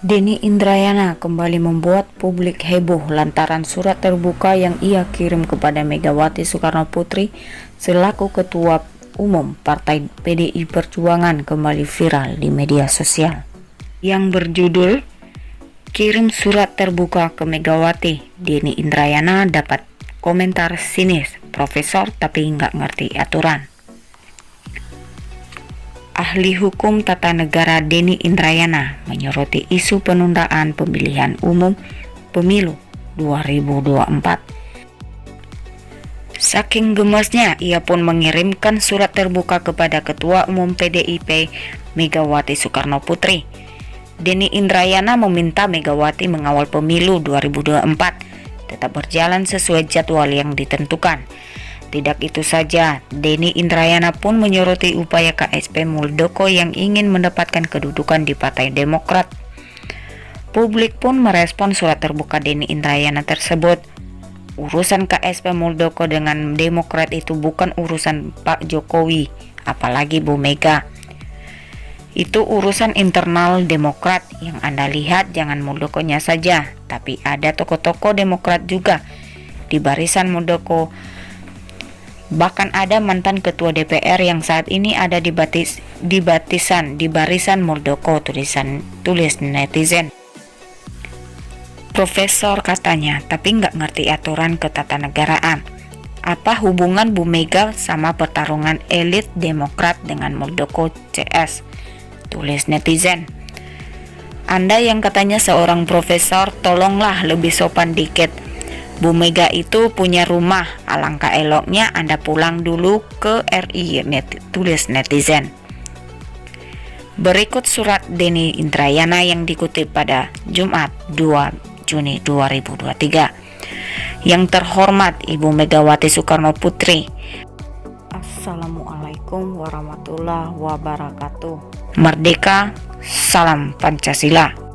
Denny Indrayana kembali membuat publik heboh lantaran surat terbuka yang ia kirim kepada Megawati Soekarno Putri selaku Ketua Umum Partai PDI Perjuangan kembali viral di media sosial. Yang berjudul "Kirim Surat Terbuka ke Megawati, Denny Indrayana dapat komentar sinis, profesor tapi nggak ngerti aturan." Ahli Hukum Tata Negara Denny Indrayana menyoroti isu penundaan pemilihan umum pemilu 2024. Saking gemesnya, ia pun mengirimkan surat terbuka kepada Ketua Umum PDIP Megawati Soekarno Putri. Denny Indrayana meminta Megawati mengawal pemilu 2024 tetap berjalan sesuai jadwal yang ditentukan. Tidak itu saja, Denny Indrayana pun menyoroti upaya KSP Muldoko yang ingin mendapatkan kedudukan di Partai Demokrat. Publik pun merespon surat terbuka Denny Indrayana tersebut. Urusan KSP Muldoko dengan Demokrat itu bukan urusan Pak Jokowi, apalagi Bu Mega. Itu urusan internal Demokrat. Yang Anda lihat jangan Muldokonya saja, tapi ada tokoh-tokoh Demokrat juga di barisan Muldoko. Bahkan ada mantan ketua DPR yang saat ini ada di barisan Muldoko, tulis netizen. Profesor katanya, tapi nggak ngerti aturan ketatanegaraan. Apa hubungan Bu Mega sama pertarungan elit Demokrat dengan Muldoko CS? Tulis netizen. Anda yang katanya seorang profesor, tolonglah lebih sopan dikit. Bu Mega itu punya rumah, alangkah eloknya Anda pulang dulu ke RI, tulis netizen. Berikut surat Denny Indrayana yang dikutip pada Jumat 2 Juni 2023. Yang terhormat Ibu Megawati Soekarno Putri. Assalamualaikum warahmatullahi wabarakatuh. Merdeka, salam Pancasila.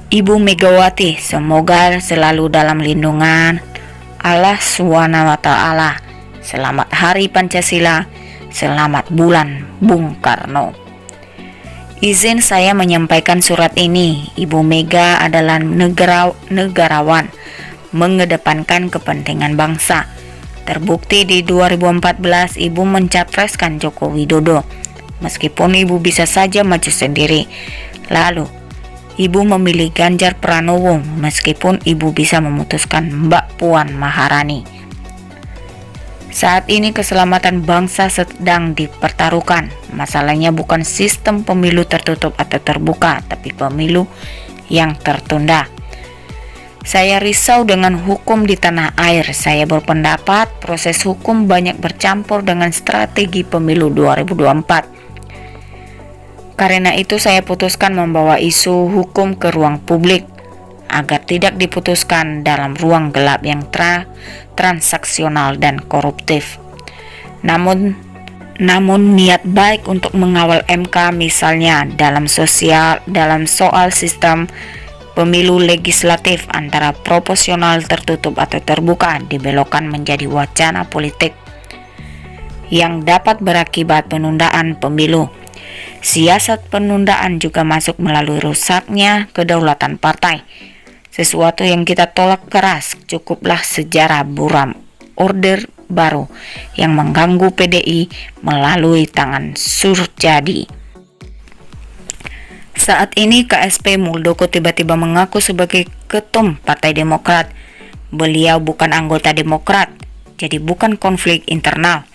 Ibu Megawati, semoga selalu dalam lindungan Allah SWT. Selamat Hari Pancasila, selamat bulan Bung Karno. Izin saya menyampaikan surat ini. Ibu Mega adalah negarawan, mengedepankan kepentingan bangsa. Terbukti di 2014 Ibu mencapreskan Joko Widodo, meskipun Ibu bisa saja maju sendiri. Lalu Ibu memilih Ganjar Pranowo meskipun Ibu bisa memutuskan Mbak Puan Maharani. Saat ini keselamatan bangsa sedang dipertaruhkan. Masalahnya bukan sistem pemilu tertutup atau terbuka, tapi pemilu yang tertunda. Saya risau dengan hukum di tanah air. Saya berpendapat proses hukum banyak bercampur dengan strategi pemilu 2024. Karena itu saya putuskan membawa isu hukum ke ruang publik agar tidak diputuskan dalam ruang gelap yang transaksional dan koruptif. Namun niat baik untuk mengawal MK misalnya dalam soal sistem pemilu legislatif antara proporsional tertutup atau terbuka dibelokkan menjadi wacana politik yang dapat berakibat penundaan pemilu. Siasat penundaan juga masuk melalui rusaknya kedaulatan partai, sesuatu yang kita tolak keras. Cukuplah sejarah buram Orde Baru yang mengganggu PDI melalui tangan Surjadi. Saat ini KSP Muldoko tiba-tiba mengaku sebagai ketum Partai Demokrat. Beliau bukan anggota Demokrat, jadi bukan konflik internal.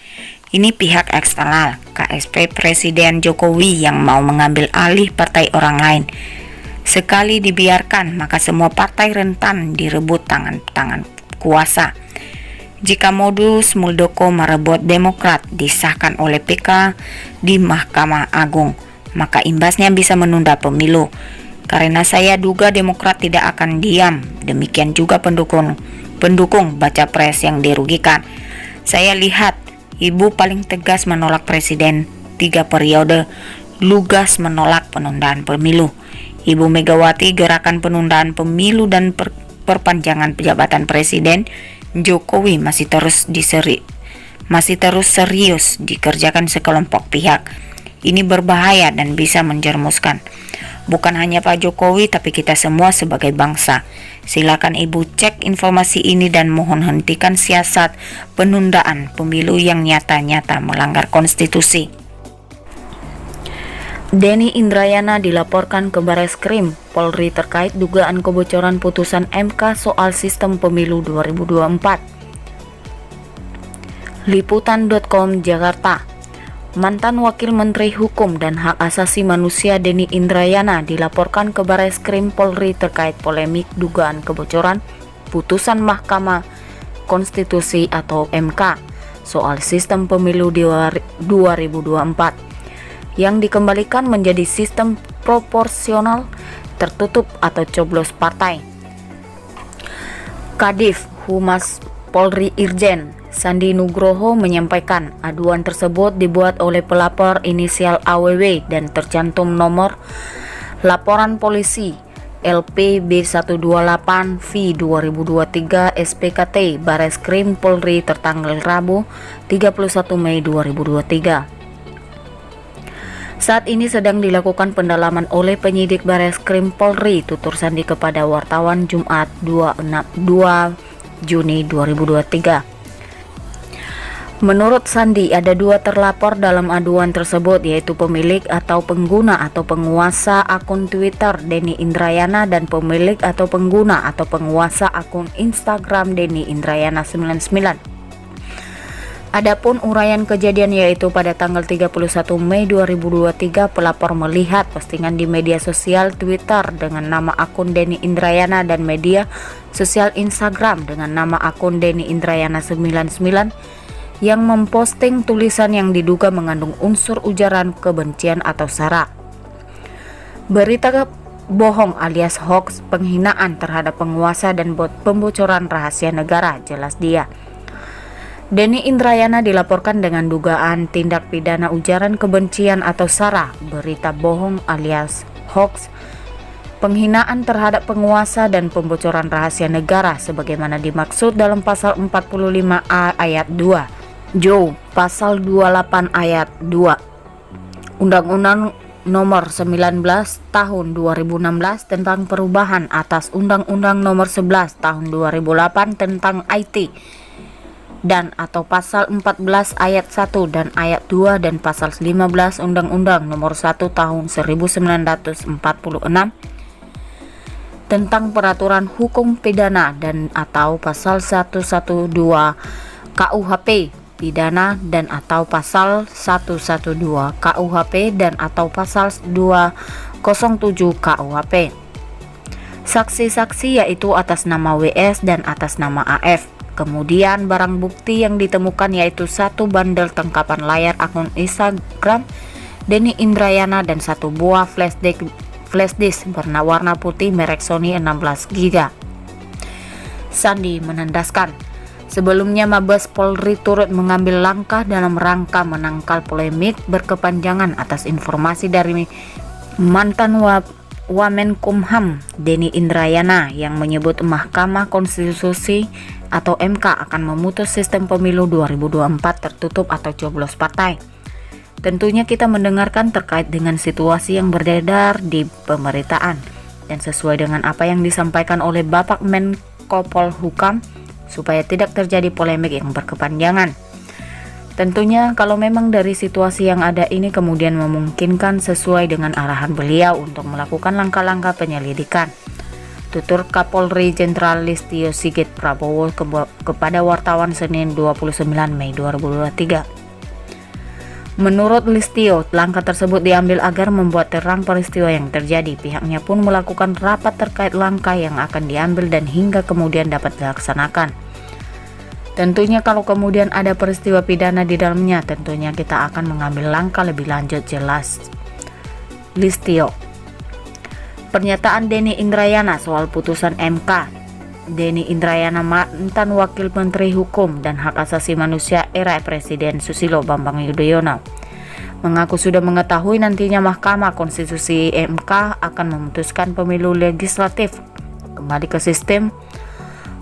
Ini pihak eksternal, KSP Presiden Jokowi yang mau mengambil alih partai orang lain. Sekali dibiarkan, maka semua partai rentan direbut tangan kuasa. Jika modus Muldoko merebut Demokrat disahkan oleh PK di Mahkamah Agung, maka imbasnya bisa menunda pemilu. Karena saya duga Demokrat tidak akan diam, demikian juga pendukung baca pres yang dirugikan. Saya lihat Ibu paling tegas menolak presiden 3 periode, lugas menolak penundaan pemilu. Ibu Megawati gerakan penundaan pemilu dan perpanjangan jabatan presiden Jokowi masih terus serius dikerjakan sekelompok pihak. Ini berbahaya dan bisa menjerumuskan bukan hanya Pak Jokowi, tapi kita semua sebagai bangsa. Silakan Ibu cek informasi ini dan mohon hentikan siasat penundaan pemilu yang nyata-nyata melanggar konstitusi. Denny Indrayana dilaporkan ke Bareskrim Polri terkait dugaan kebocoran putusan MK soal sistem pemilu 2024. Liputan.com Jakarta. Mantan Wakil Menteri Hukum dan Hak Asasi Manusia Denny Indrayana dilaporkan ke Bareskrim Polri terkait polemik dugaan kebocoran putusan Mahkamah Konstitusi atau MK soal sistem pemilu 2024 yang dikembalikan menjadi sistem proporsional tertutup atau coblos partai. Kadif Humas Polri Irjen Sandi Nugroho menyampaikan aduan tersebut dibuat oleh pelapor inisial AWW dan tercantum nomor laporan polisi LPB128V 2023 SPKT Bareskrim Polri tertanggal Rabu 31 Mei 2023. Saat ini sedang dilakukan pendalaman oleh penyidik Bareskrim Polri, tutur Sandi kepada wartawan Jumat 2 Juni 2023. Menurut Sandi, ada dua terlapor dalam aduan tersebut, yaitu pemilik atau pengguna atau penguasa akun Twitter Denny Indrayana dan pemilik atau pengguna atau penguasa akun Instagram Denny Indrayana 99. Adapun uraian kejadian yaitu pada tanggal 31 Mei 2023 pelapor melihat postingan di media sosial Twitter dengan nama akun Denny Indrayana dan media sosial Instagram dengan nama akun Denny Indrayana 99 yang memposting tulisan yang diduga mengandung unsur ujaran kebencian atau sara. Berita bohong alias hoax, penghinaan terhadap penguasa dan pembocoran rahasia negara, jelas dia. Denny Indrayana dilaporkan dengan dugaan tindak pidana ujaran kebencian atau sara, berita bohong alias hoax, penghinaan terhadap penguasa dan pembocoran rahasia negara sebagaimana dimaksud dalam pasal 45A ayat 2, pasal 28 ayat 2, Undang-Undang Nomor 19 Tahun 2016 tentang perubahan atas Undang-Undang Nomor 11 Tahun 2008 tentang IT, dan atau pasal 14 ayat 1 dan ayat 2 dan pasal 15 Undang-Undang Nomor 1 Tahun 1946 tentang peraturan hukum pidana dan atau pasal 112 KUHP pidana dan atau pasal 112 KUHP dan atau pasal 207 KUHP. Saksi-saksi yaitu atas nama WS dan atas nama AF. Kemudian barang bukti yang ditemukan yaitu satu bandel tangkapan layar akun Instagram Denny Indrayana dan satu buah flash disk warna putih merek Sony 16 GB. Sandi menandaskan, sebelumnya Mabes Polri turut mengambil langkah dalam rangka menangkal polemik berkepanjangan atas informasi dari mantan Wamenkumham Denny Indrayana yang menyebut Mahkamah Konstitusi atau MK akan memutus sistem pemilu 2024 tertutup atau coblos partai. Tentunya kita mendengarkan terkait dengan situasi yang beredar di pemerintahan dan sesuai dengan apa yang disampaikan oleh Bapak Menko Polhukam supaya tidak terjadi polemik yang berkepanjangan. Tentunya kalau memang dari situasi yang ada ini kemudian memungkinkan sesuai dengan arahan beliau untuk melakukan langkah-langkah penyelidikan, tutur Kapolri Jenderal Listio Sigit Prabowo kepada wartawan Senin 29 Mei 2023. Menurut Listio, langkah tersebut diambil agar membuat terang peristiwa yang terjadi. Pihaknya pun melakukan rapat terkait langkah yang akan diambil dan hingga kemudian dapat dilaksanakan. Tentunya kalau kemudian ada peristiwa pidana di dalamnya, tentunya kita akan mengambil langkah lebih lanjut, jelas Listio. Pernyataan Denny Indrayana soal putusan MK. Denny Indrayana, mantan Wakil Menteri Hukum dan Hak Asasi Manusia era Presiden Susilo Bambang Yudhoyono, mengaku sudah mengetahui nantinya Mahkamah Konstitusi MK akan memutuskan pemilu legislatif kembali ke sistem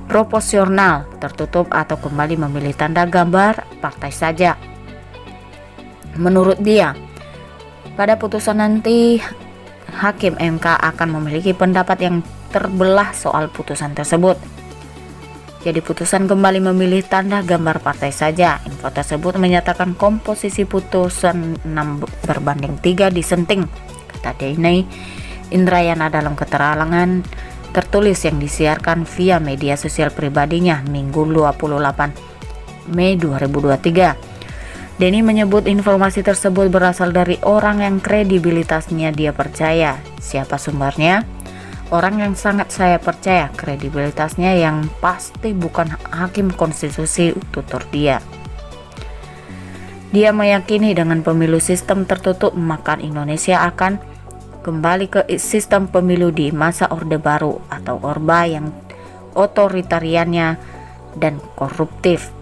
proporsional tertutup atau kembali memilih tanda gambar partai saja. Menurut dia, Pada putusan nanti, Hakim MK akan memiliki pendapat yang terbelah soal putusan tersebut. Jadi putusan kembali memilih tanda gambar partai saja. Info tersebut menyatakan komposisi putusan 6/3 disenting, kata Denny Indrayana dalam keterangan tertulis yang disiarkan via media sosial pribadinya Minggu 28 Mei 2023. Denny menyebut informasi tersebut berasal dari orang yang kredibilitasnya dia percaya. Siapa sumbernya? Orang yang sangat saya percaya, kredibilitasnya yang pasti bukan hakim konstitusi, tutur dia. Dia meyakini dengan pemilu sistem tertutup maka Indonesia akan kembali ke sistem pemilu di masa Orde Baru atau Orba yang otoritariannya dan koruptif.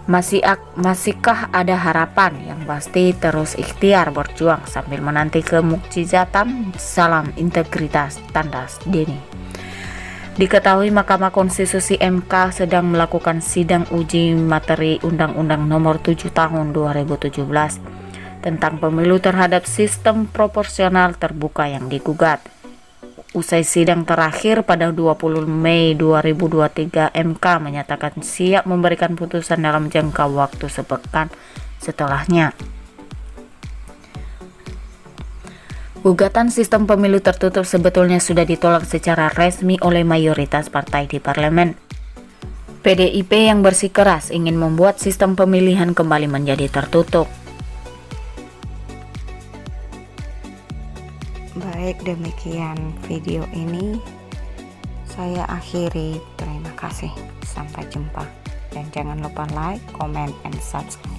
Masihkah ada harapan? Yang pasti terus ikhtiar berjuang sambil menanti kemukjizatan. Salam integritas, tanda Denny. Diketahui Mahkamah Konstitusi MK sedang melakukan sidang uji materi Undang-Undang Nomor 7 Tahun 2017 tentang pemilu terhadap sistem proporsional terbuka yang digugat. Usai sidang terakhir pada 20 Mei 2023, MK menyatakan siap memberikan putusan dalam jangka waktu sepekan setelahnya. Gugatan sistem pemilu tertutup sebetulnya sudah ditolak secara resmi oleh mayoritas partai di parlemen. PDIP yang bersikeras ingin membuat sistem pemilihan kembali menjadi tertutup. Baik, demikian video ini saya akhiri. Terima kasih, sampai jumpa, dan jangan lupa like, comment, and subscribe.